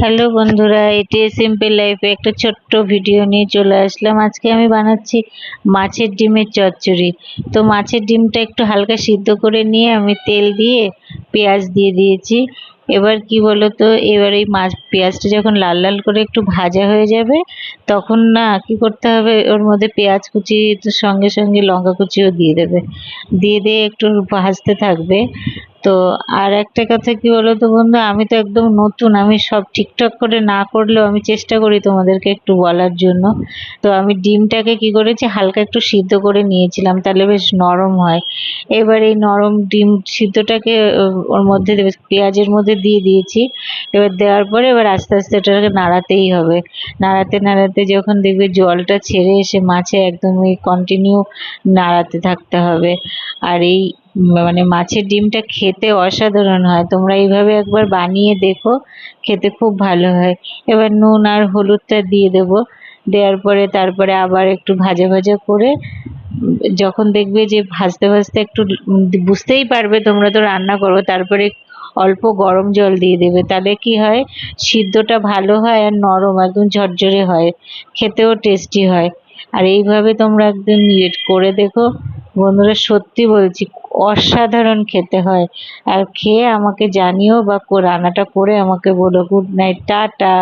Hello বন্ধুরা, এটি simple লাইফে একটা ছোট্ট ভিডিও নিয়ে চলে আসলাম। আজকে আমি বানাচ্ছি মাছের ডিমের চচ্চড়ি। তো মাছের ডিমটা একটু হালকা সিদ্ধ করে নিয়ে আমি তেল দিয়ে পেঁয়াজ দিয়ে দিয়েছি। এবার কি বলতো, এবার এই পেঁয়াজটা যখন লাল লাল করে একটু ভাজা হয়ে যাবে, তখন না কি করতে হবে, ওর মধ্যে পেঁয়াজ কুচি সঙ্গে সঙ্গে লঙ্কা কুচিও দিয়ে দেবে। দিয়ে একটু ভাজতে থাকবে। তো আর একটা কথা কি বলতো বন্ধু, আমি তো একদম নতুন, আমি সব ঠিকঠাক করে না করলেও আমি চেষ্টা করি তোমাদেরকে একটু বলার জন্য। তো আমি ডিমটাকে কি করেছি, হালকা একটু সিদ্ধ করে নিয়েছিলাম, তাহলে বেশ নরম হয়। এবার এই নরম ডিম সিদ্ধটাকে ওর মধ্যে পেঁয়াজের মধ্যে দিয়ে দিয়েছি। এবার দেওয়ার পরে এবার আস্তে আস্তে এটাকে নাড়াতেই হবে। নাড়াতে নাড়াতে যখন দেখবে জলটা ছেড়ে এসে মাছে একদমই কন্টিনিউ নাড়াতে থাকতে হবে। আর এই মানে মাছের ডিমটা খেতে অসাধারণ হয়, তোমরা এইভাবে একবার বানিয়ে দেখো, খেতে খুব ভালো হয়। এবার নুন আর হলুদটা দিয়ে দেবো। দেওয়ার পরে তারপরে আবার একটু ভাজা ভাজা করে যখন দেখবে যে ভাজতে ভাজতে একটু বুঝতেই পারবে, তোমরা তো রান্না করো, তারপরে অল্প গরম জল দিয়ে দেবে। তাহলে কি হয়, সিদ্ধটা ভালো হয় আর নরম একদম ঝরঝরে হয়, খেতেও টেস্টি হয়। আর এইভাবে তোমরা একদিন করে দেখো বন্ধুরা, সত্যি বলছি অসাধারণ খেতে হয়। আর খেয়ে আমাকে জানিও বা রান্নাটা করে আমাকে বলো। Good night, tata.